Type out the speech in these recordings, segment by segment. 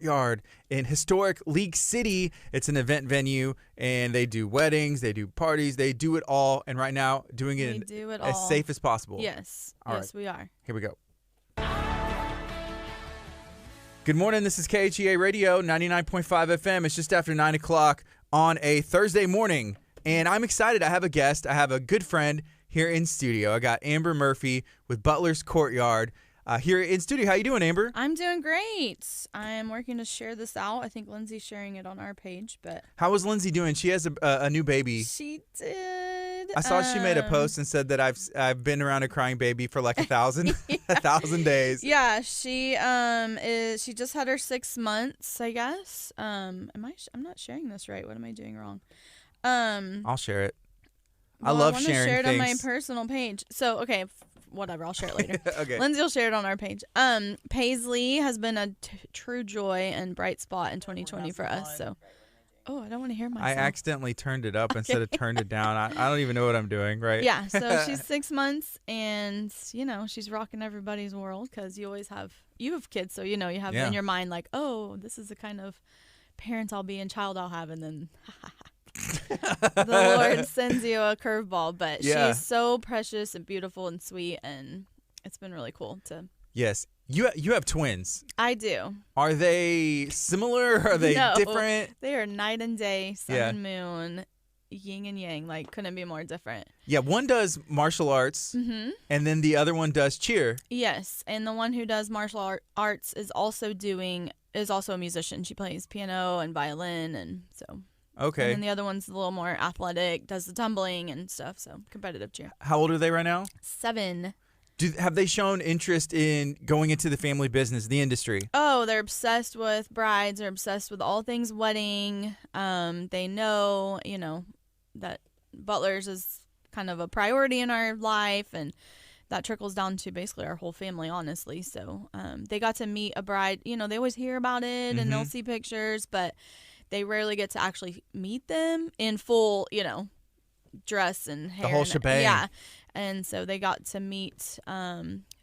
Courtyard in historic League City. It's an event venue, and they do weddings, they do parties, they do it all. And right now, doing it as safe as possible. Yes. All yes, right. we are. Here we go. Good morning. This is KHEA Radio, 99.5 FM. It's just after 9 o'clock on a Thursday morning, and I'm excited. I have a guest. I have a good friend here in studio. I got Amber Murphy with Butler's Courtyard here in studio. How you doing, Amber? I'm doing great. I'm working to share this out. I think Lindsay's sharing it on our page, but How is Lindsay doing? She has a new baby. she did. I saw she made a post and said that I've been around a crying baby for like 1,000 days. Yeah, she she just had her 6 months, I guess. I'm not sharing this right. What am I doing wrong? I'll share it. Well, I love I sharing share it things. on my personal page. So, okay, whatever. I'll share it later. Okay. Lindsay will share it on our page. Paisley has been a true joy and bright spot in 2020 for us. So, I don't want to hear myself. I accidentally turned it up instead of turned it down. I don't even know what I'm doing, right? Yeah, so she's 6 months, and, she's rocking everybody's world because you have kids, so, you have in your mind, like, oh, this is the kind of parent I'll be and child I'll have, and then, the Lord sends you a curveball, but she's so precious and beautiful and sweet, and it's been really cool to... Yes. You have twins. I do. Are they similar? Are they different? They are night and day, sun and moon, yin and yang. Like, couldn't be more different. Yeah, one does martial arts, and then the other one does cheer. Yes, and the one who does martial arts is also a musician. She plays piano and violin, and so. Okay. And then the other one's a little more athletic, does the tumbling and stuff. So competitive cheer. How old are they right now? 7. Have they shown interest in going into the family business, the industry? Oh, they're obsessed with brides. They're obsessed with all things wedding. They know, that Butler's is kind of a priority in our life, and that trickles down to basically our whole family, honestly. So they got to meet a bride. They always hear about it, and they'll see pictures, but they rarely get to actually meet them in full, dress and hair. The whole shebang. Yeah. And so they got to meet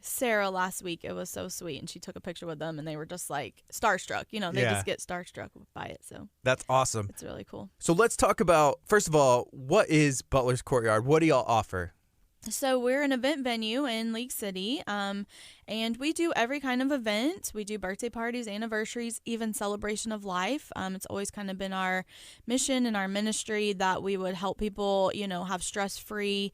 Sarah last week. It was so sweet. And she took a picture with them, and they were just like starstruck. They just get starstruck by it. So that's awesome. It's really cool. So let's talk about, first of all, what is Butler's Courtyard? What do y'all offer? So we're an event venue in League City, and we do every kind of event. We do birthday parties, anniversaries, even celebration of life. It's always kind of been our mission and our ministry that we would help people, have stress-free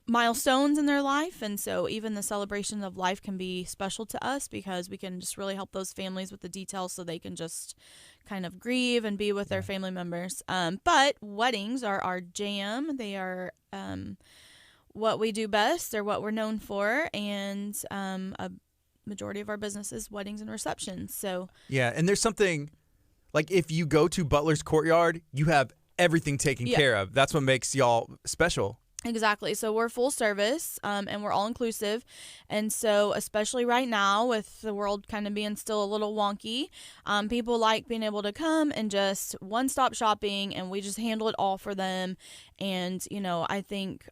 milestones in their life. And so even the celebration of life can be special to us because we can just really help those families with the details so they can just kind of grieve and be with their family members. But weddings are our jam. They are what we do best. They're what we're known for. And a majority of our business is weddings and receptions. So yeah, and there's something, like if you go to Butler's Courtyard, you have everything taken care of. That's what makes y'all special. Exactly. So we're full service, and we're all inclusive. And so especially right now with the world kind of being still a little wonky, people like being able to come and just one-stop shopping, and we just handle it all for them. And, I think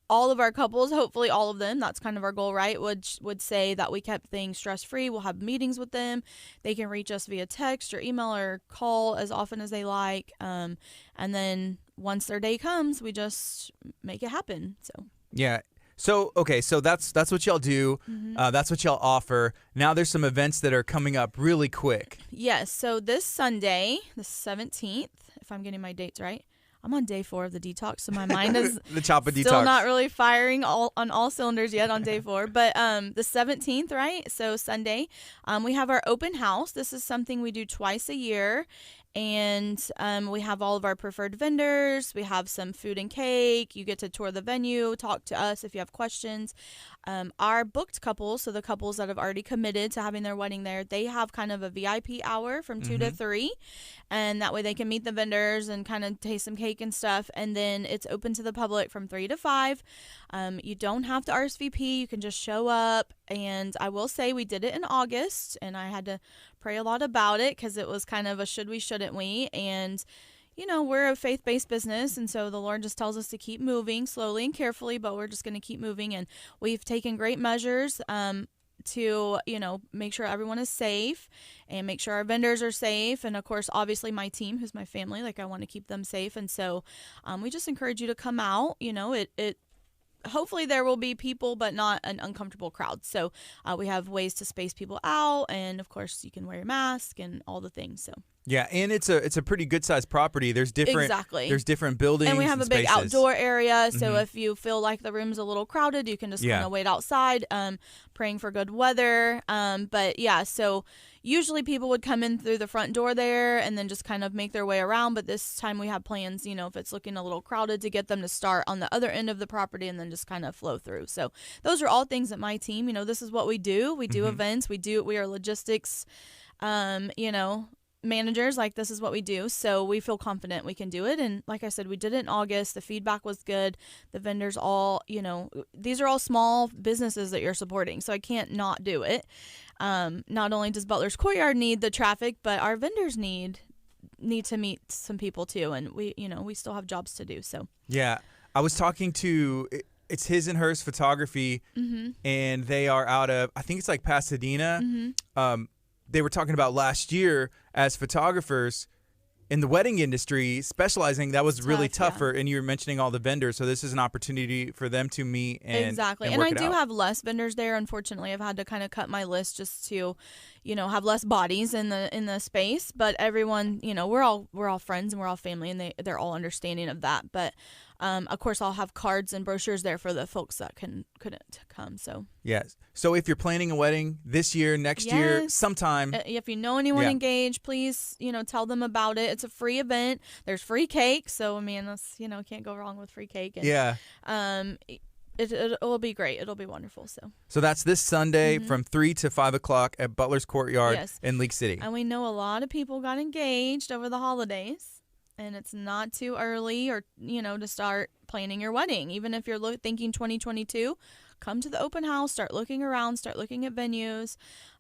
all of our couples, hopefully all of them, that's kind of our goal, right, would say that we kept things stress-free. We'll have meetings with them. They can reach us via text or email or call as often as they like. And then once their day comes, we just make it happen. So yeah. So okay, so that's what y'all do. That's what y'all offer. Now there's some events that are coming up really quick. Yes. So this Sunday, the 17th, if I'm getting my dates right. I'm on day 4 of the detox, so my mind is the chop of still detox. Not really firing on all cylinders yet on day 4. But the 17th, right? So Sunday, we have our open house. This is something we do twice a year. And we have all of our preferred vendors. We have some food and cake. You get to tour the venue, talk to us if you have questions. Our booked couples, so the couples that have already committed to having their wedding there, they have kind of a VIP hour from 2 to 3. And that way they can meet the vendors and kind of taste some cake and stuff. And then it's open to the public from 3 to 5. You don't have to RSVP. You can just show up. And I will say we did it in August, and I had to pray a lot about it because it was kind of a should we, shouldn't we? And, we're a faith-based business, and so the Lord just tells us to keep moving slowly and carefully, but we're just going to keep moving. And we've taken great measures to, make sure everyone is safe and make sure our vendors are safe. And of course, obviously my team, who's my family, like I want to keep them safe. And so we just encourage you to come out. Hopefully there will be people, but not an uncomfortable crowd. So we have ways to space people out. And of course, you can wear your mask and all the things. So. Yeah, and it's a pretty good sized property. There's different buildings, and we have a big spaces. Outdoor area. So if you feel like the room's a little crowded, you can just kind of wait outside, praying for good weather. But yeah, so usually people would come in through the front door there and then just kind of make their way around. But this time we have plans, if it's looking a little crowded, to get them to start on the other end of the property and then just kind of flow through. So those are all things that my team, this is what we do. We do events. We are logistics, managers. Like, this is what we do. So we feel confident we can do it. And like I said, we did it in August. The feedback was good. The vendors all, these are all small businesses that you're supporting. So I can't not do it. Not only does Butler's Courtyard need the traffic, but our vendors need to meet some people too. And we still have jobs to do. So yeah, I was talking to, it's His and Hers Photography, and they are out of, I think it's like Pasadena. They were talking about last year as photographers in the wedding industry specializing. That was really tough and you were mentioning all the vendors. So this is an opportunity for them to meet and exactly. And I work it do out. have less vendors there. Unfortunately, I've had to kind of cut my list just to, have less bodies in the space. But everyone, we're all friends and we're all family, and they're all understanding of that. But of course, I'll have cards and brochures there for the folks that couldn't come. So yes. So if you're planning a wedding this year, next year, sometime, if you know anyone engaged, please, tell them about it. It's a free event. There's free cake. So I mean, that's, can't go wrong with free cake. And, it will be great. It'll be wonderful. So that's this Sunday from 3 to 5 o'clock at Butler's Courtyard in League City. And we know a lot of people got engaged over the holidays. And it's not too early or, to start planning your wedding. Even if you're thinking 2022, come to the open house, start looking around, start looking at venues.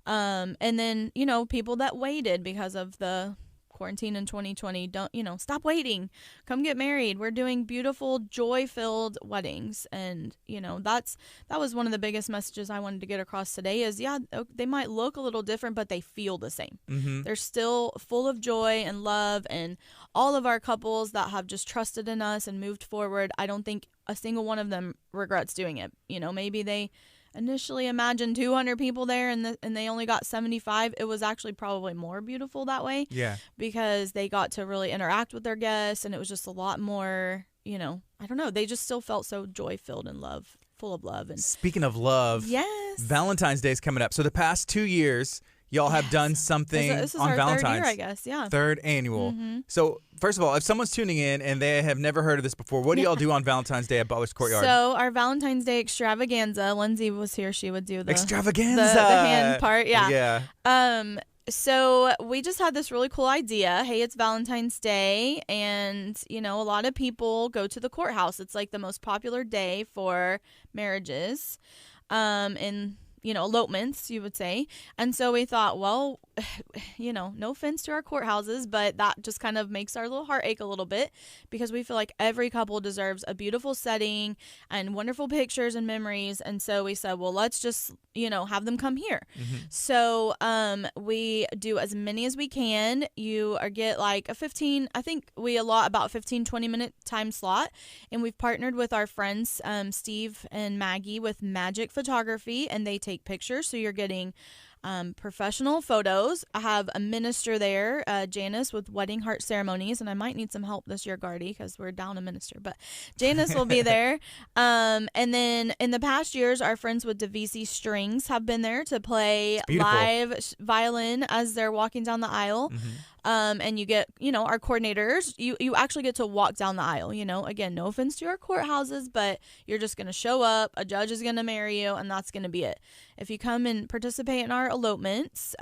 And then, people that waited because of the quarantine in 2020, don't, stop waiting. Come get married. We're doing beautiful, joy-filled weddings. And, that was one of the biggest messages I wanted to get across today is, they might look a little different, but they feel the same. They're still full of joy and love, and all of our couples that have just trusted in us and moved forward, I don't think a single one of them regrets doing it. Maybe they initially imagined 200 people there and they only got 75. It was actually probably more beautiful that way. Yeah. Because they got to really interact with their guests, and it was just a lot more, I don't know. They just still felt so joy-filled and full of love. And speaking of love, Valentine's Day is coming up. So the past 2 years, y'all have done something this is on our Valentine's. third year, I guess. Yeah. Third annual. So first of all, if someone's tuning in and they have never heard of this before, what do y'all do on Valentine's Day at Butler's Courtyard? So our Valentine's Day Extravaganza, Lindsay was here. She would do the Extravaganza, the hand part. Yeah. Yeah. So we just had this really cool idea. Hey, it's Valentine's Day, and a lot of people go to the courthouse. It's like the most popular day for marriages, and elopements, you would say. And so we thought, well, no offense to our courthouses, but that just kind of makes our little heart ache a little bit, because we feel like every couple deserves a beautiful setting and wonderful pictures and memories. And so we said, well, let's just, have them come here. So we do as many as we can. You get like a 15, I think we allot about 15, 20-minute time slot. And we've partnered with our friends, Steve and Maggie, with Magic Photography, and they take pictures. So you're getting professional photos. I have a minister there, Janice, with Wedding Heart Ceremonies, and I might need some help this year, Gardy, because we're down a minister, but Janice will be there. And then in the past years, our friends with DeVisi Strings have been there to play live violin as they're walking down the aisle. And you get, our coordinators, you actually get to walk down the aisle, again, no offense to our courthouses, but you're just going to show up, a judge is going to marry you, and that's going to be it. If you come and participate in our elopements,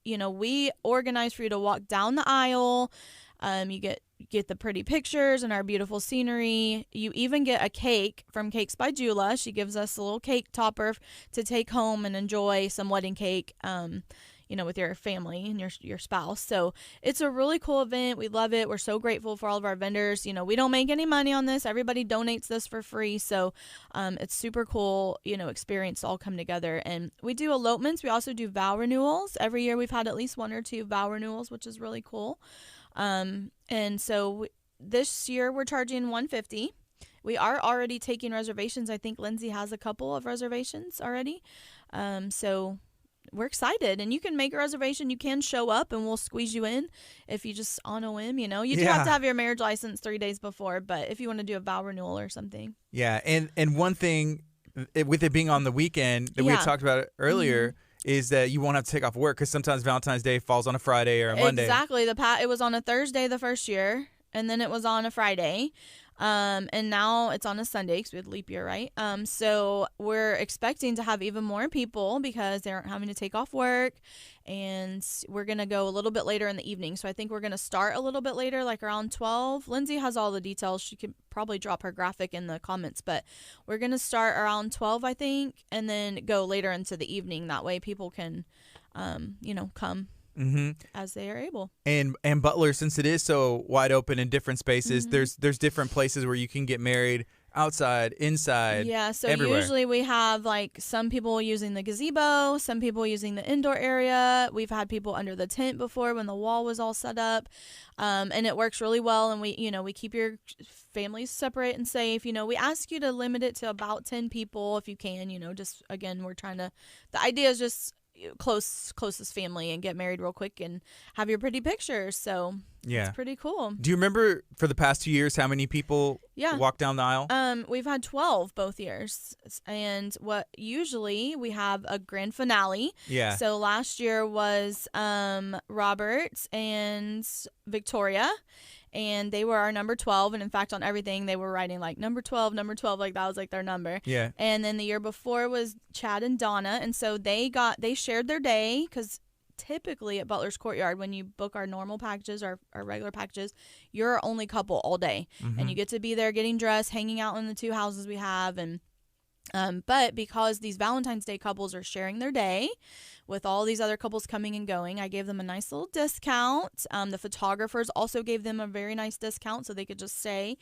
we organize for you to walk down the aisle. You get the pretty pictures and our beautiful scenery. You even get a cake from Cakes by Jula. She gives us a little cake topper to take home and enjoy some wedding cake. with your family and your spouse. So it's a really cool event. We love it. We're so grateful for all of our vendors. We don't make any money on this. Everybody donates this for free. So it's super cool, experience to all come together. And we do elopements. We also do vow renewals. Every year we've had at least 1 or 2 vow renewals, which is really cool. And so this year we're charging $150. We are already taking reservations. I think Lindsay has a couple of reservations already. So we're excited, and you can make a reservation. You can show up and we'll squeeze you in if you just on a whim, you do have to have your marriage license 3 days before, but if you want to do a vow renewal or something. Yeah. And one thing with it being on the weekend that we had talked about earlier is that you won't have to take off work, because sometimes Valentine's Day falls on a Friday or a Monday. Exactly. It was on a Thursday the first year, and then it was on a Friday. And now it's on a Sunday because we had leap year, right? So we're expecting to have even more people because they aren't having to take off work, and we're going to go a little bit later in the evening. So I think we're going to start a little bit later, like around 12. Lindsay has all the details. She could probably drop her graphic in the comments, but we're going to start around 12, I think, and then go later into the evening. That way people can, come. As they are able. And Butler, since it is so wide open in different spaces, there's different places where you can get married, outside, inside, yeah, so everywhere. Usually we have some people using the gazebo, some people using the indoor area. We've had people under the tent before when the wall was all set up, and it works really well. And we keep your families separate and safe. We ask you to limit it to about 10 people if you can. Just again, we're trying to. The idea is just closest family and get married real quick and have your pretty pictures. So it's pretty cool. Do you remember for the past 2 years how many people walked down the aisle? We've had 12 both years, and usually we have a grand finale. Yeah. So last year was Robert and Victoria, and they were our number 12. And in fact, on everything, they were writing like number 12, like that was like their number. Yeah. And then the year before was Chad and Donna. And so they shared their day, because typically at Butler's Courtyard, when you book our normal packages, our regular packages, you're our only couple all day. And you get to be there getting dressed, hanging out in the 2 houses we have. And but because these Valentine's Day couples are sharing their day with all these other couples coming and going, I gave them a nice little discount. The photographers also gave them a very nice discount so they could just stay.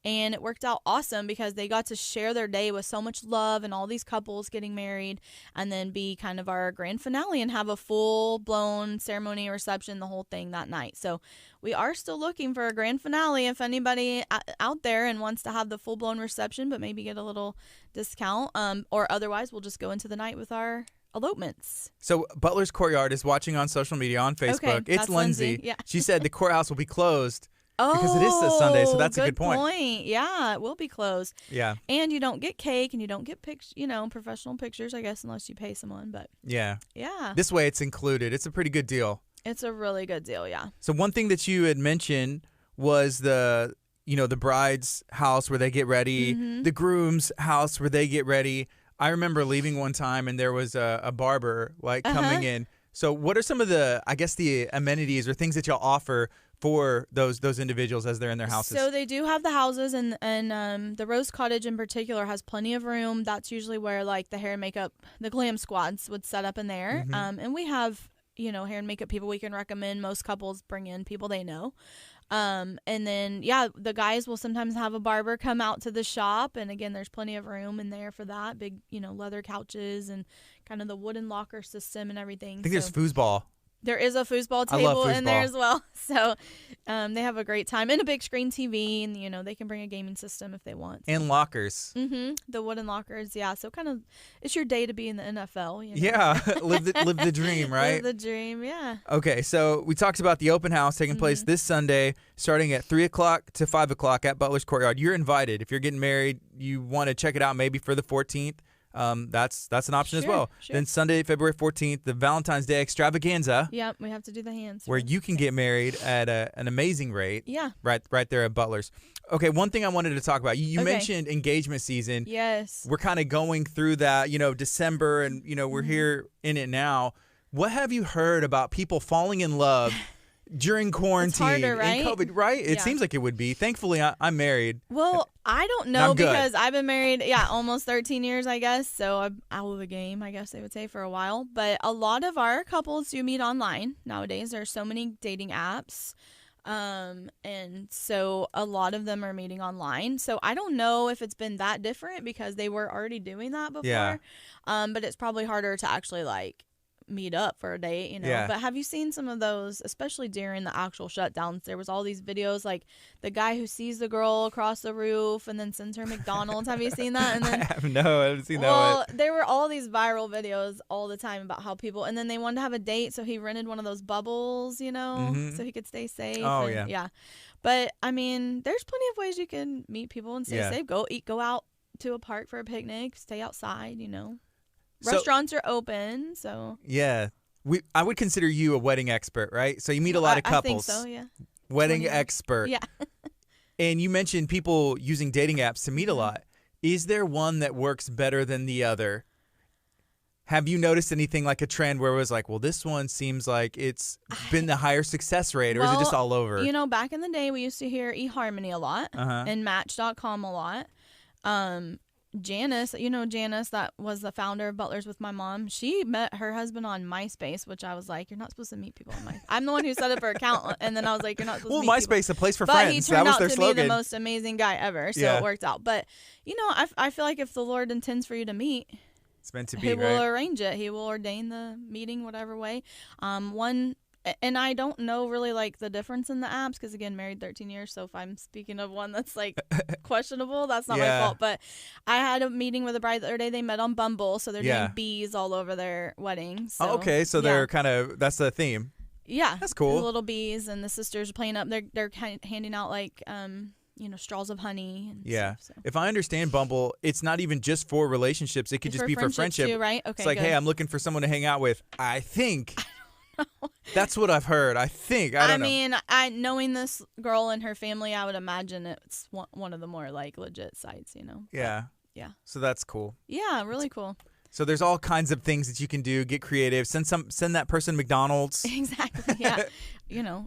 And it worked out awesome because they got to share their day with so much love and all these couples getting married, and then be kind of our grand finale and have a full-blown ceremony, reception, the whole thing that night. So we are still looking for a grand finale if anybody out there and wants to have the full-blown reception but maybe get a little discount, or otherwise we'll just go into the night with our elopements. So Butler's Courtyard is watching on social media on Facebook. Okay, it's Lindsay. Yeah. She said the courthouse will be closed because it is a Sunday, so that's a good point. Yeah, it will be closed. Yeah. And you don't get cake and you don't get professional pictures, I guess, unless you pay someone. But yeah. Yeah. This way it's included. It's a pretty good deal. It's a really good deal, yeah. So one thing that you had mentioned was the bride's house where they get ready, the groom's house where they get ready. I remember leaving one time and there was a barber coming in. So what are some of the amenities or things that y'all offer for those individuals as they're in their houses? So they do have the houses, and the Rose Cottage in particular has plenty of room. That's usually where the hair and makeup, the glam squads would set up in there. And we have hair and makeup people we can recommend. Most couples bring in people they know. And then, the guys will sometimes have a barber come out to the shop. And again, there's plenty of room in there for that. Big, leather couches and kind of the wooden locker system and everything. I think there's foosball. There is a foosball table in there as well. So they have a great time. And a big screen TV. And, they can bring a gaming system if they want. And lockers. The wooden lockers, yeah. So kind of, it's your day to be in the NFL. Yeah. live the dream, right? Live the dream, yeah. Okay, so we talked about the open house taking place this Sunday, starting at 3 o'clock to 5 o'clock at Butler's Courtyard. You're invited. If you're getting married, you want to check it out maybe for the 14th. That's an option as well. Sure. Then Sunday, February 14th, the Valentine's Day Extravaganza. Yep, we have to do the hands. Where you can get married at an amazing rate. Yeah. Right there at Butler's. Okay, one thing I wanted to talk about. You mentioned engagement season. Yes. We're kind of going through that, December, and, we're here in it now. What have you heard about people falling in love during quarantine, harder, right? and COVID, right? It Yeah. seems like it would be. Thankfully, I'm married. Well, I don't I'm know good. because I've been married, almost 13 years, I guess. So I'm out of the game, I guess they would say, for a while. But a lot of our couples do meet online nowadays. There's so many dating apps. And so a lot of them are meeting online. So I don't know if it's been that different because they were already doing that before. Yeah. But it's probably harder to actually like meet up for a date, Yeah. But have you seen some of those, especially during the actual shutdowns? There was all these videos like the guy who sees the girl across the roof and then sends her McDonald's. Have you seen that? And then I haven't seen that well, one. there were all these viral videos all the time about how people, and then they wanted to have a date, so he rented one of those bubbles, Mhm. so he could stay safe. Oh, and, yeah. But I mean, there's plenty of ways you can meet people and stay Yeah. safe. Go out to a park for a picnic, stay outside. So- Restaurants are open, so Yeah. I would consider you a wedding expert, right? So you meet a lot of couples. I think so, yeah. Wedding 20 years. expert. Yeah. And you mentioned people using dating apps to meet a lot. Is there one that works better than the other? Have you noticed anything like a trend where it was like, well, this one seems like it's been the higher success rate, or is it just all over? Back in the day, we used to hear eHarmony a lot and Match.com a lot. Janice, Janice, that was the founder of Butlers with my mom. She met her husband on MySpace, which I was like, you're not supposed to meet people on MySpace. I'm the one who set up her account, and then I was like, you're not supposed to meet people. MySpace, a place for but friends. he That turned was out their to slogan. be the most amazing guy ever, so Yeah. it worked out. But, I feel like if the Lord intends for you to meet, It's meant to be, he will right? arrange it. He will ordain the meeting whatever way. And I don't know really like the difference in the apps because, again, married 13 years. So if I'm speaking of one that's like questionable, that's not my Yeah. fault. But I had a meeting with a bride the other day. They met on Bumble. So they're Yeah. doing bees all over their wedding. So, Oh, okay, so they're kind of, that's the theme. Yeah. That's cool. The little bees, and the sisters are playing up. They're handing out like, straws of honey. And Yeah. stuff, so. If I understand Bumble, it's not even just for relationships. It could It's just be for friendship. too, right? Okay, It's like, good. hey, I'm looking for someone to hang out with. I think. That's what I've heard. I think. I don't know. mean, knowing this girl and her family, I would imagine it's one of the more like legit sites, Yeah. Yeah. So that's cool. Yeah, really cool. So there's all kinds of things that you can do. Get creative. Send that person McDonald's. Exactly. Yeah.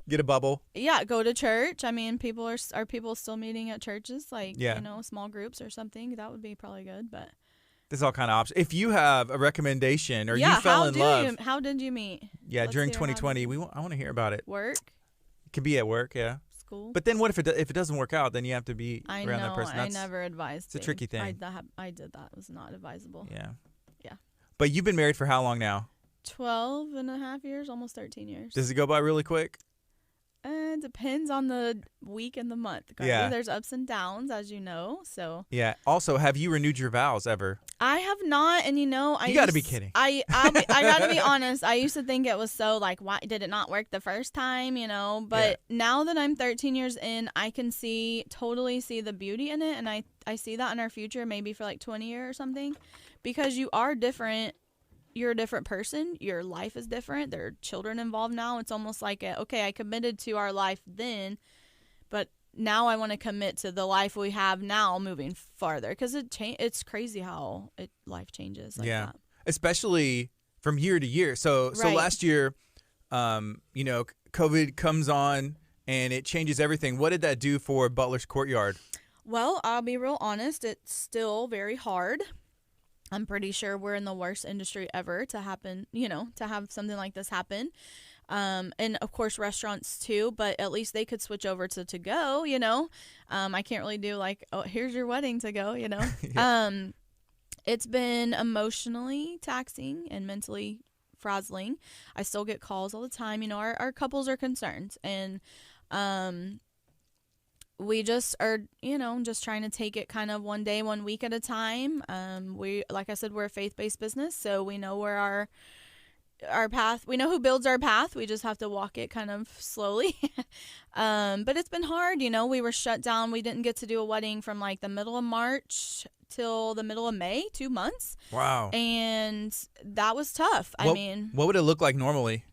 Get a bubble. Yeah, go to church. I mean, people are people still meeting at churches, like Yeah. small groups or something. That would be probably good, but There's all kind of options. If you have a recommendation or you yeah, fell in love, how did you meet? yeah, Let's during hear how 2020, did I want to hear about it. Work, It could be at work, yeah. school. But then what if it doesn't work out? Then you have to be I around know. that person. I never advised. it's a tricky thing. I did that. It was not advisable. Yeah. Yeah. But you've been married for how long now? 12 and a half years, almost 13 years. Does it go by really quick? It depends on the week and the month. Garvey. Yeah. There's ups and downs, as you know. So Yeah. Also, have you renewed your vows ever? I have not, and You got to be kidding. I gotta be honest. I used to think it was so like, why did it not work the first time? But now that I'm 13 years in, I can totally see the beauty in it, and I see that in our future, maybe for like 20 years or something, because you are different. You're a different person. Your life is different. There are children involved now. It's almost like, I committed to our life then, but now I want to commit to the life we have now moving farther, because it's crazy how life changes like that. Especially from year to year. So Right. last year, COVID comes on and it changes everything. What did that do for Butler's Courtyard? Well, I'll be real honest. It's still very hard. I'm pretty sure we're in the worst industry ever to happen, to have something like this happen. And of course restaurants too, but at least they could switch over to go, I can't really do like, oh, here's your wedding to go, Yeah. It's been emotionally taxing and mentally frazzling. I still get calls all the time. Our couples are concerned, and we just are, just trying to take it kind of one day, 1 week at a time. Like I said, we're a faith-based business, so we know where our path, we know who builds our path. We just have to walk it kind of slowly. But it's been hard. We were shut down. We didn't get to do a wedding from like the middle of March till the middle of May, 2 months. Wow. And that was tough. What would it look like normally?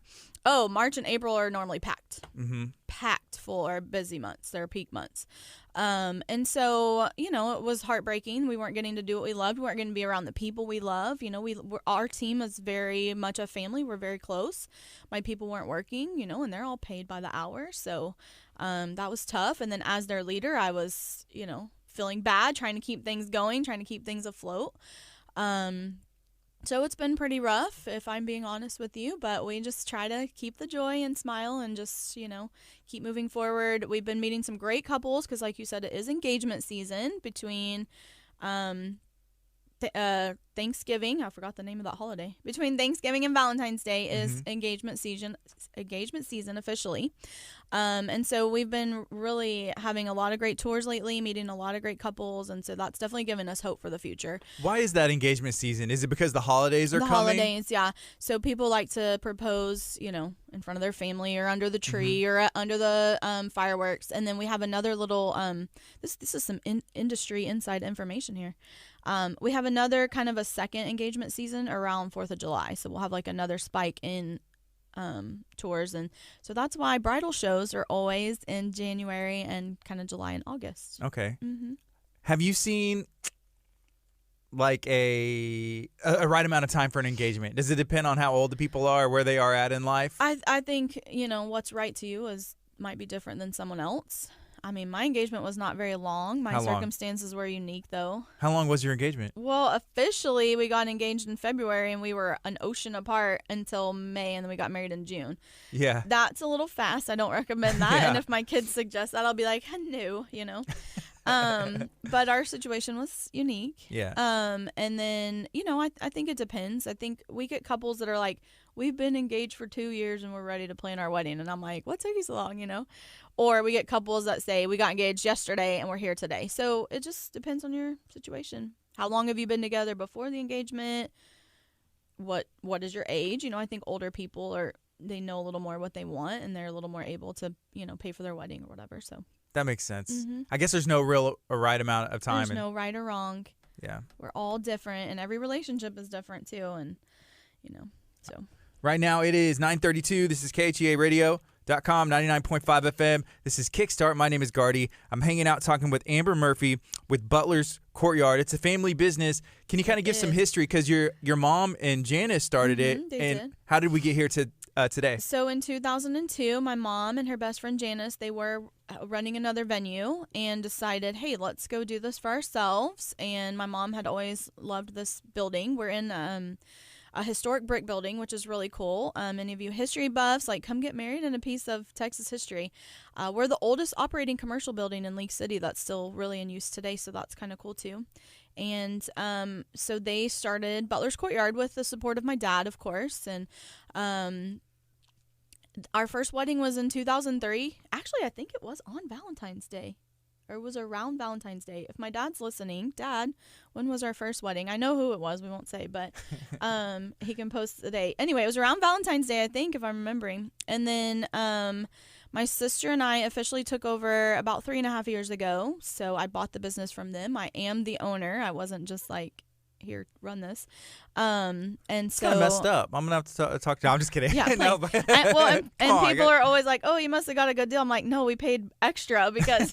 Oh, March and April are normally packed. Mm-hmm. packed full our busy months, their peak months. And so, you know, it was heartbreaking. We weren't getting to do what we loved. We weren't going to be around the people we love. You know, our team is very much a family. We're very close. My people weren't working, you know, and they're all paid by the hour. So that was tough. And then as their leader, I was, you know, feeling bad, trying to keep things going, trying to keep things afloat. So it's been pretty rough, if I'm being honest with you, but we just try to keep the joy and smile and just, you know, keep moving forward. We've been meeting some great couples because, like you said, it is engagement season between Thanksgiving. I forgot the name of that holiday. Between Thanksgiving and Valentine's Day is engagement season officially. And so we've been really having a lot of great tours lately, meeting a lot of great couples, and so that's definitely given us hope for the future. Why is that engagement season? Is it because the holidays are coming? The holidays, yeah. So people like to propose, you know, in front of their family or under the tree or under the fireworks. And then we have another little this is some industry inside information here. We have another kind of a second engagement season around 4th of July. So we'll have like another spike in tours. And so that's why bridal shows are always in January and kind of July and August. Okay. Have you seen like a right amount of time for an engagement? Does it depend on how old the people are, where they are at in life? I think, you know, what's right to you might be different than someone else. I mean, my engagement was not very long. My circumstances were unique, though. How long was your engagement? Well, officially, we got engaged in February, and we were an ocean apart until May, and then we got married in June. Yeah. That's a little fast. I don't recommend that. Yeah. And if my kids suggest that, I'll be like, no, you know. But our situation was unique. Yeah. And then, you know, I think it depends. I think we get couples that are like, we've been engaged for 2 years and we're ready to plan our wedding. And I'm like, what took you so long, you know? Or we get couples that say, we got engaged yesterday and we're here today. So it just depends on your situation. How long have you been together before the engagement? What is your age? You know, I think older people they know a little more what they want and they're a little more able to, you know, pay for their wedding or whatever. So that makes sense. I guess there's no real right amount of time. There's no right or wrong. Yeah. We're all different and every relationship is different too. And, you know, so. Right now it is 9:32. This is KHEA Radio.com, 99.5 FM. This is Kickstart. My name is Gardy. I'm hanging out talking with Amber Murphy with Butler's Courtyard. It's a family business. Can you kind of give some history? Because your mom and Janice started it. They and did. How did we get here to today? So in 2002, my mom and her best friend Janice, they were running another venue and decided, hey, let's go do this for ourselves. And my mom had always loved this building. We're in a historic brick building, which is really cool. Any of you history buffs, like, come get married in a piece of Texas history. We're the oldest operating commercial building in League City that's still really in use today, so that's kind of cool too. And so they started Butler's Courtyard with the support of my dad, of course. And our first wedding was in 2003. Actually, I think it was on Valentine's Day. Or it was around Valentine's Day. If my dad's listening, Dad, when was our first wedding? I know who it was. We won't say, but he can post the date. Anyway, it was around Valentine's Day, I think, if I'm remembering. And then my sister and I officially took over about 3.5 years ago. So I bought the business from them. I am the owner. I wasn't just like, here, run this. And so kind of messed up. I'm gonna have to talk to you. I'm just kidding. Yeah, no, but, and people are always like, "Oh, you must have got a good deal." I'm like, "No, we paid extra because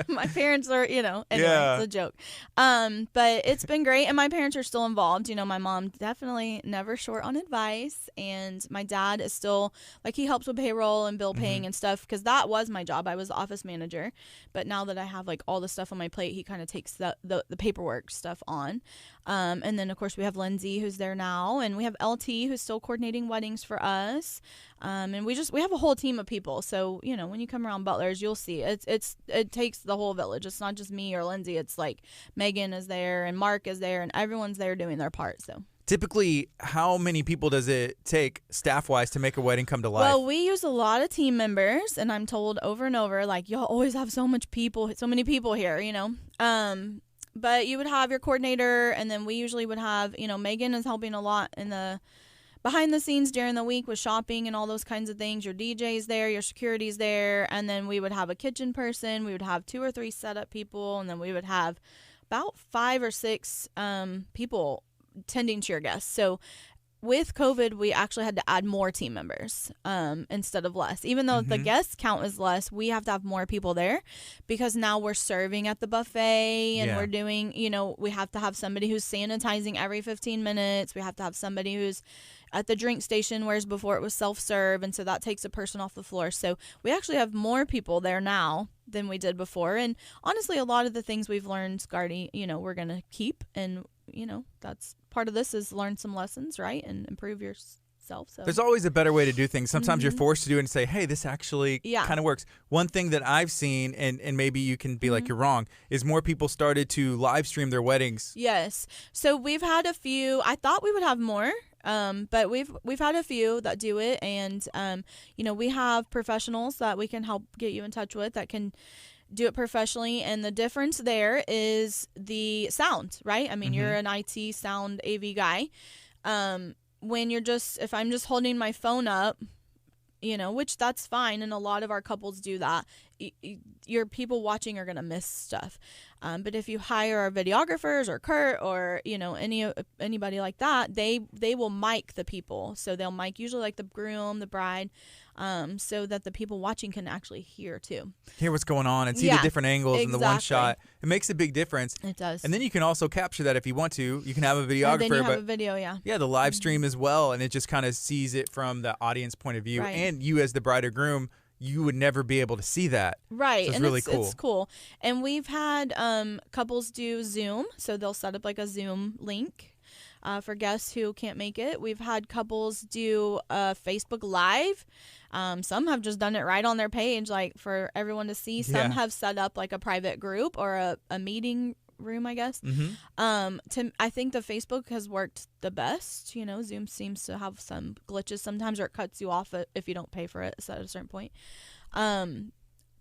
my parents are, you know." Anyway, It's a joke. But it's been great, and my parents are still involved. You know, my mom definitely never short on advice, and my dad is still like he helps with payroll and bill paying and stuff because that was my job. I was the office manager, but now that I have like all the stuff on my plate, he kind of takes the paperwork stuff on. And then, of course, we have Lindsay, who's there now, and we have LT, who's still coordinating weddings for us. And we have a whole team of people. So, you know, when you come around Butler's, you'll see it takes the whole village. It's not just me or Lindsay. It's like Megan is there and Mark is there and everyone's there doing their part. So typically, how many people does it take staff-wise to make a wedding come to life? Well, we use a lot of team members, and I'm told over and over, like, y'all always have so many people here, you know. But you would have your coordinator, and then we usually would have, you know, Megan is helping a lot in the behind the scenes during the week with shopping and all those kinds of things. Your DJ's there, your security's there, and then we would have a kitchen person. We would have 2 or 3 setup people, and then we would have about 5 or 6 people tending to your guests. So with COVID, we actually had to add more team members instead of less. Even though the guest count is less, we have to have more people there because now we're serving at the buffet and we're doing, we have to have somebody who's sanitizing every 15 minutes. We have to have somebody who's at the drink station, whereas before it was self-serve, and so that takes a person off the floor. So we actually have more people there now than we did before. And honestly, a lot of the things we've learned, Scardy, we're going to keep. And, that's part of this is learn some lessons, right, and improve yourself. So there's always a better way to do things. Sometimes you're forced to do it and say, hey, this actually kind of works. One thing that I've seen, and maybe you can be like you're wrong, is more people started to live stream their weddings. Yes. So we've had a few. I thought we would have more. But we've had a few that do it, and we have professionals that we can help get you in touch with that can do it professionally. And the difference there is the sound, right? I mean, you're an IT sound AV guy. When if I'm just holding my phone up, which that's fine, and a lot of our couples do that, your people watching are going to miss stuff. But if you hire our videographers or Kurt or, anybody like that, they will mic the people. So they'll mic usually like the groom, the bride, so that the people watching can actually hear too. Hear what's going on and see the different angles in the one shot. It makes a big difference. It does. And then you can also capture that if you want to. You can have a videographer. And then you have a video, Yeah, the live stream as well, and it just kind of sees it from the audience point of view. Right. And you as the bride or groom, you would never be able to see that. Right. So it's and really cool. It's cool. And we've had couples do Zoom, so they'll set up like a Zoom link for guests who can't make it. We've had couples do Facebook Live. Some have just done it right on their page, like for everyone to see. Some have set up like a private group or a meeting room, I guess. I think the Facebook has worked the best. Zoom seems to have some glitches sometimes, or it cuts you off if you don't pay for it at a certain point.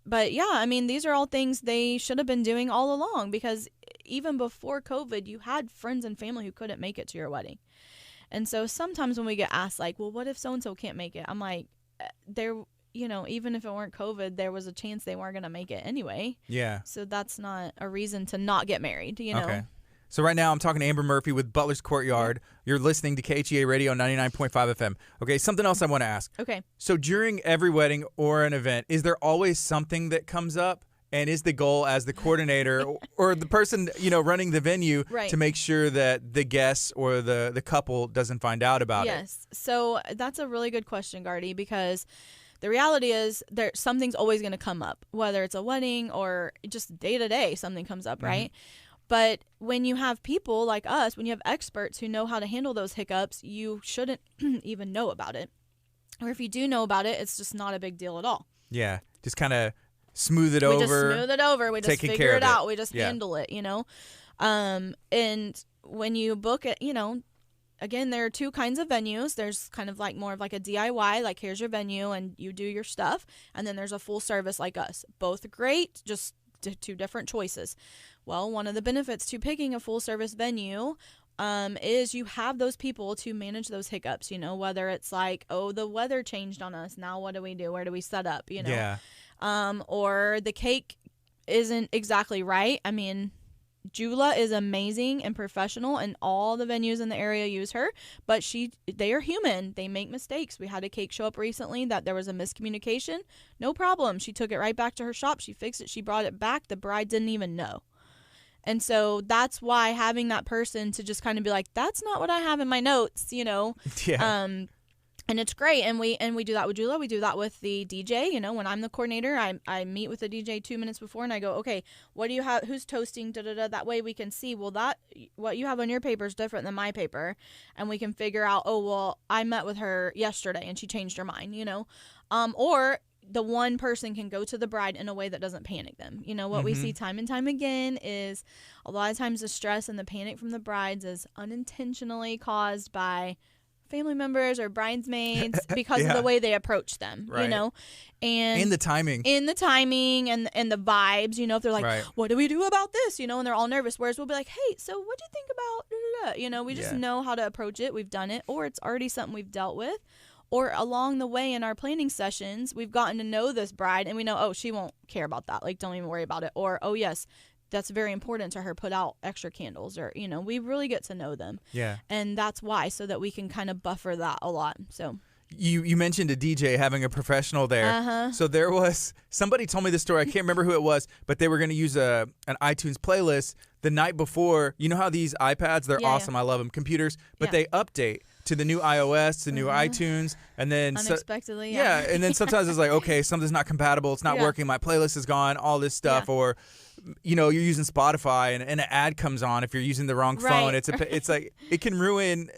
But yeah, I mean, these are all things they should have been doing all along, because even before COVID, you had friends and family who couldn't make it to your wedding. And so sometimes when we get asked like, well, what if so-and-so can't make it? I'm like, even if it weren't COVID, there was a chance they weren't going to make it anyway. Yeah. So that's not a reason to not get married, Okay. So right now I'm talking to Amber Murphy with Butler's Courtyard. You're listening to KHEA Radio 99.5 FM. Okay, something else I want to ask. Okay. So during every wedding or an event, is there always something that comes up? And is the goal as the coordinator or the person, running the venue to make sure that the guests or the couple doesn't find out about it? Yes. So that's a really good question, Gardy, because the reality is something's always going to come up, whether it's a wedding or just day to day, something comes up, right? But when you have people like us, when you have experts who know how to handle those hiccups, you shouldn't even know about it. Or if you do know about it, it's just not a big deal at all. Yeah. Just kind of smooth it over. We just smooth it over. We just figure it out. We just handle it, And when you book it, again, there are two kinds of venues. There's kind of like more of like a DIY, like here's your venue and you do your stuff. And then there's a full service like us. Both great, just two different choices. Well, one of the benefits to picking a full service venue is you have those people to manage those hiccups, whether it's like, oh, the weather changed on us. Now what do we do? Where do we set up? Yeah. Or the cake isn't exactly right. I mean, Jula is amazing and professional, and all the venues in the area use her, but they are human. They make mistakes. We had a cake show up recently that there was a miscommunication. No problem. She took it right back to her shop. She fixed it. She brought it back. The bride didn't even know. And so that's why having that person to just kind of be like, that's not what I have in my notes, Yeah. And it's great. And we do that with Jula. We do that with the DJ. When I'm the coordinator, I meet with the DJ 2 minutes before and I go, okay, what do you have? Who's toasting? That way we can see, well, what you have on your paper is different than my paper. And we can figure out, oh, well, I met with her yesterday and she changed her mind, or the one person can go to the bride in a way that doesn't panic them. What we see time and time again is a lot of times the stress and the panic from the brides is unintentionally caused by family members or bridesmaids because of the way they approach them, right. And the timing and the vibes, if they're like, what do we do about this? And they're all nervous. Whereas we'll be like, hey, so what do you think about, we just know how to approach it. We've done it, or it's already something we've dealt with. Or along the way in our planning sessions, we've gotten to know this bride and we know, oh, she won't care about that. Like, don't even worry about it. Or, oh, yes, that's very important to her put out extra candles, or we really get to know them. Yeah. And that's why, so that we can kind of buffer that a lot. So You mentioned a DJ having a professional there. So there was somebody told me this story. I can't remember who it was, but they were going to use an iTunes playlist the night before. You know how these iPads, they're awesome. I love them. Computers, but they update to the new iOS, to new iTunes, and then unexpectedly, and then sometimes it's like, okay, something's not compatible, it's not working, my playlist is gone, all this stuff, or you're using Spotify and an ad comes on if you're using the wrong phone. It's like it can ruin,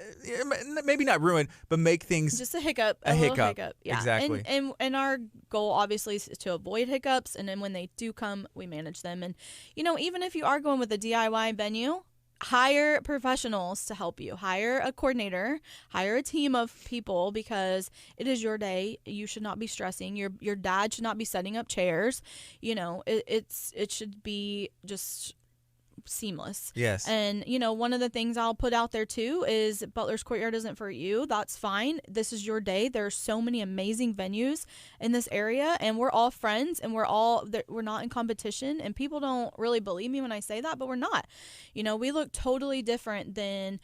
maybe not ruin, but make things just a hiccup, little hiccup. Yeah, exactly. And our goal obviously is to avoid hiccups, and then when they do come, we manage them. And even if you are going with a DIY venue, hire professionals to help you. Hire a coordinator, hire a team of people, because it is your day. You should not be stressing. Your dad should not be setting up chairs. It should be just seamless. Yes. And one of the things I'll put out there too is Butler's Courtyard isn't for you. That's fine. This is your day. There's so many amazing venues in this area, and we're all friends, and we're not in competition. And people don't really believe me when I say that, but we're not. We look totally different than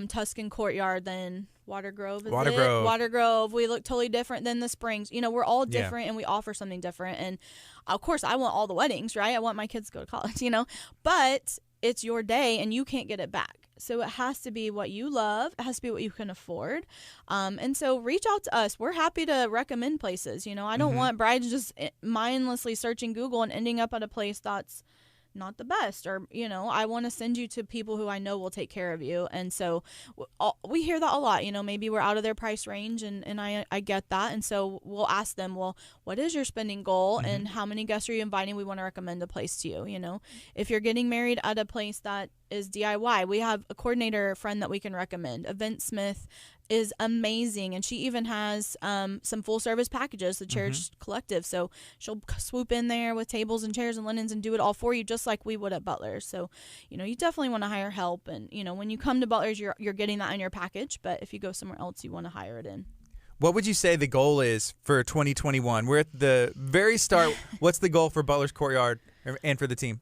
Tuscan Courtyard, than Water Grove. Water Grove. We look totally different than the Springs. We're all different, and we offer something different. And of course, I want all the weddings, right? I want my kids to go to college, but it's your day and you can't get it back. So it has to be what you love. It has to be what you can afford. And so reach out to us. We're happy to recommend places. I don't want brides just mindlessly searching Google and ending up at a place that's not the best, or I want to send you to people who I know will take care of you. And so we hear that a lot. Maybe we're out of their price range, and I get that. And so we'll ask them, well, what is your spending goal, and how many guests are you inviting? We want to recommend a place to you. If you're getting married at a place that is DIY, we have a coordinator friend that we can recommend. Event Smith is amazing, and she even has some full service packages, the Church Collective. So she'll swoop in there with tables and chairs and linens and do it all for you, just like we would at Butler's. So you definitely want to hire help, and when you come to Butler's, you're getting that in your package. But if you go somewhere else, you want to hire it in. What would you say the goal is for 2021? We're at the very start. What's the goal for Butler's Courtyard and for the team?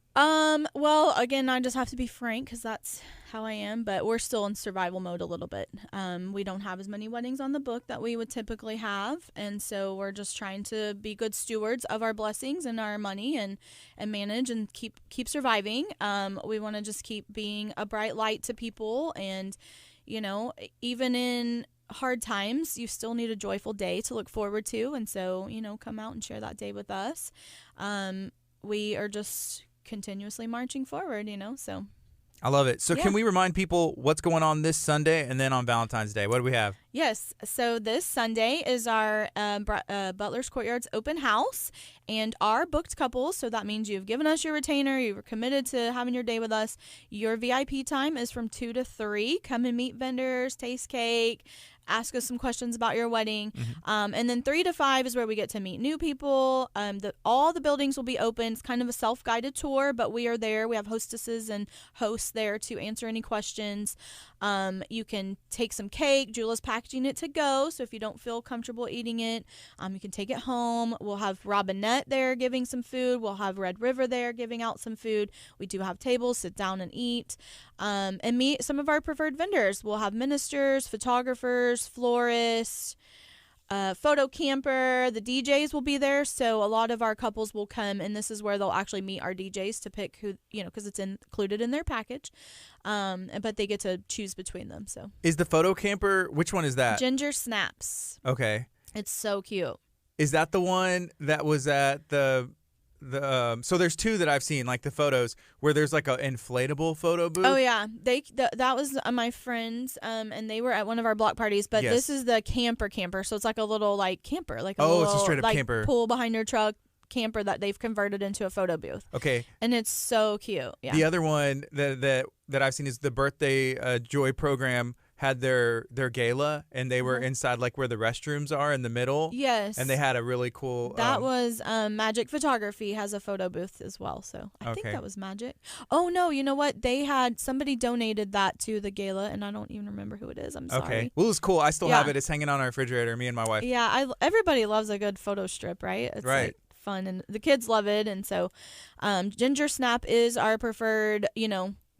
Well, again, I just have to be frank, because that's how I am, but we're still in survival mode a little bit. We don't have as many weddings on the book that we would typically have, and so we're just trying to be good stewards of our blessings and our money, and manage and keep surviving. We want to just keep being a bright light to people, and even in hard times, you still need a joyful day to look forward to, and so come out and share that day with us. We are just continuously marching forward, so I love it. So can we remind people what's going on this Sunday, and then on Valentine's Day? What do we have? Yes. So this Sunday is our Butler's Courtyard's open house, and our booked couples. So that means you've given us your retainer. You were committed to having your day with us. Your VIP time is from 2 to 3. Come and meet vendors, taste cake, ask us some questions about your wedding. And then 3 to 5 is where we get to meet new people. All the buildings will be open. It's kind of a self-guided tour, but we are there. We have hostesses and hosts there to answer any questions. You can take some cake. Jula's packaging it to go, so if you don't feel comfortable eating it, you can take it home. We'll have Robinette there giving some food. We'll have Red River there giving out some food. We do have tables. Sit down and eat. And meet some of our preferred vendors. We'll have ministers, photographers, florists, photo camper. The DJs will be there, so a lot of our couples will come, and this is where they'll actually meet our DJs to pick who, because it's included in their package. But they get to choose between them. So is the photo camper, which one is that? Ginger Snaps. Okay. It's so cute. Is that the one that was at the so there's two that I've seen, like the photos where there's like an inflatable photo booth? Oh yeah, that was my friends, and they were at one of our block parties. But this is the camper, so it's like a little like camper, like a little, it's a straight up like, camper pool behind your truck camper that they've converted into a photo booth. Okay, and it's so cute. Yeah. The other one that I've seen is the birthday joy program. Had their gala, and they were inside like where the restrooms are in the middle. Yes. And they had a really cool... That was Magic Photography has a photo booth as well. So I think that was Magic. Oh, no. You know what? Somebody donated that to the gala, and I don't even remember who it is. I'm sorry. Okay. Well, it was cool. I still have it. It's hanging on our refrigerator, me and my wife. Yeah. Everybody loves a good photo strip, right? It's right. Like fun, and the kids love it. And so Ginger Snap is our preferred,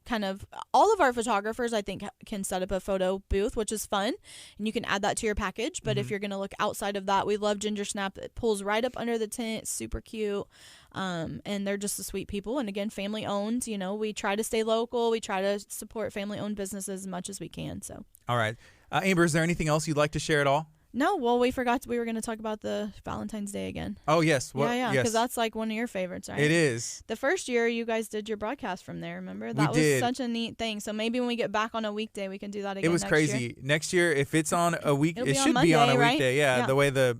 kind of all of our photographers, I think, can set up a photo booth, which is fun, and you can add that to your package. But if you're going to look outside of that, we love Ginger Snap. It pulls right up under the tent. It's super cute. And they're just the sweet people. And again, family owned. We try to stay local. We try to support family owned businesses as much as we can. So, all right. Amber, is there anything else you'd like to share at all? No, well, we forgot we were going to talk about the Valentine's Day again. Oh, yes. Yeah, because that's like one of your favorites, right? It is. The first year you guys did your broadcast from there, remember? That was such a neat thing. So maybe when we get back on a weekday, we can do that again. It was crazy. Next year, if it's on a week, it should Monday, be on a right? weekday. Yeah, the way the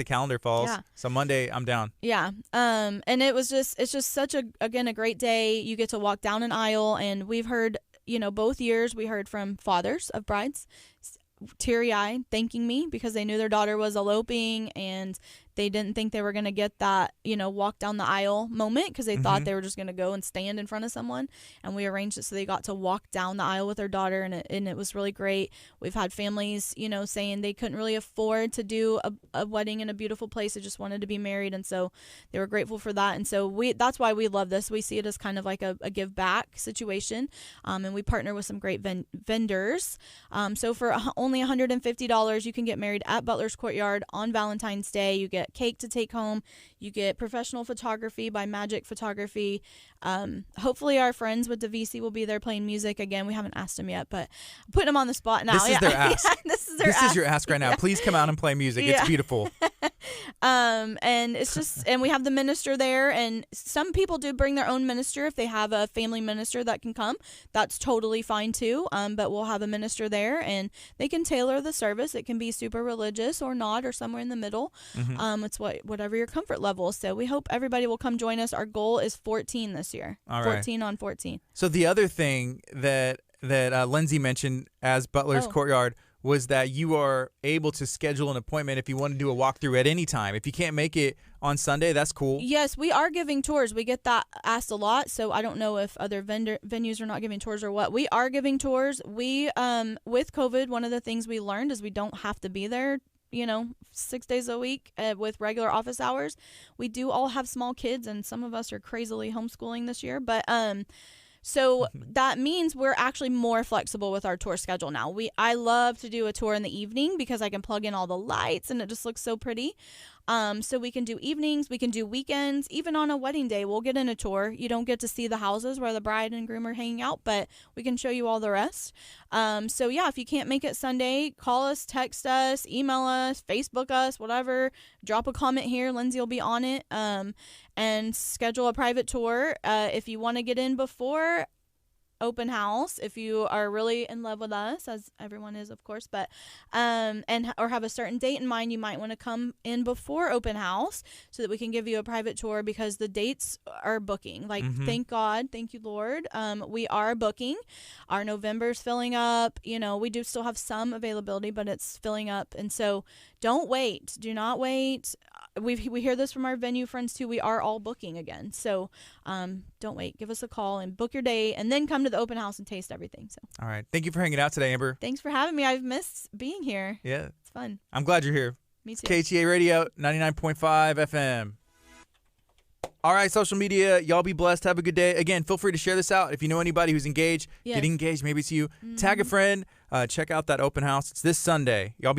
calendar falls. Yeah. So Monday, I'm down. Yeah. And it's just such a great day. You get to walk down an aisle, and we've heard, both years we heard from fathers of brides, teary-eyed, thanking me because they knew their daughter was eloping, and they didn't think they were going to get that, walk down the aisle moment because they thought they were just going to go and stand in front of someone. And we arranged it so they got to walk down the aisle with their daughter, and it was really great. We've had families, saying they couldn't really afford to do a wedding in a beautiful place. They just wanted to be married, and so they were grateful for that. And so that's why we love this. We see it as kind of like a give back situation, and we partner with some great vendors. So for only $150, you can get married at Butler's Courtyard on Valentine's Day. You get cake to take home. You get professional photography by Magic Photography. Hopefully our friends with the VC will be there playing music again. We haven't asked them yet, but I'm putting them on the spot now. This is their ask. This is your ask right now. Please come out and play music. It's beautiful. And it's just, and we have the minister there, and some people do bring their own minister if they have a family minister that can come. That's totally fine too. But we'll have a minister there, and they can tailor the service. It can be super religious or not, or somewhere in the middle. It's whatever your comfort level. So we hope everybody will come join us. Our goal is 14 this year. All 14 on 14. So the other thing that Lindsay mentioned as Butler's Courtyard was that you are able to schedule an appointment if you want to do a walkthrough at any time. If you can't make it on Sunday, that's cool. Yes, we are giving tours. We get that asked a lot, so I don't know if other venues are not giving tours or what. We are giving tours. We, with COVID, one of the things we learned is we don't have to be there 6 days a week with regular office hours. We do all have small kids, and some of us are crazily homeschooling this year, but so that means we're actually more flexible with our tour schedule now. I love to do a tour in the evening because I can plug in all the lights and it just looks so pretty. So we can do evenings, we can do weekends, even on a wedding day, we'll get in a tour. You don't get to see the houses where the bride and groom are hanging out, but we can show you all the rest. So yeah, if you can't make it Sunday, call us, text us, email us, Facebook us, whatever. Drop a comment here. Lindsay will be on it. And schedule a private tour. If you want to get in before open house, if you are really in love with us, as everyone is, of course, but or have a certain date in mind, you might want to come in before open house so that we can give you a private tour, because the dates are booking. Thank God, thank you, Lord. We are booking. Our November's filling up. We do still have some availability, but it's filling up, and so don't wait. Do not wait. We hear this from our venue friends too. We are all booking again, so don't wait. Give us a call and book your day, and then come to the open house and taste everything. So, all right. Thank you for hanging out today, Amber. Thanks for having me. I've missed being here. Yeah, it's fun. I'm glad you're here. Me too. KHEA Radio 99.5 FM. All right, social media, y'all be blessed. Have a good day. Again, feel free to share this out. If you know anybody who's engaged, get engaged. Maybe it's you. Tag a friend. Check out that open house. It's this Sunday. Y'all be blessed.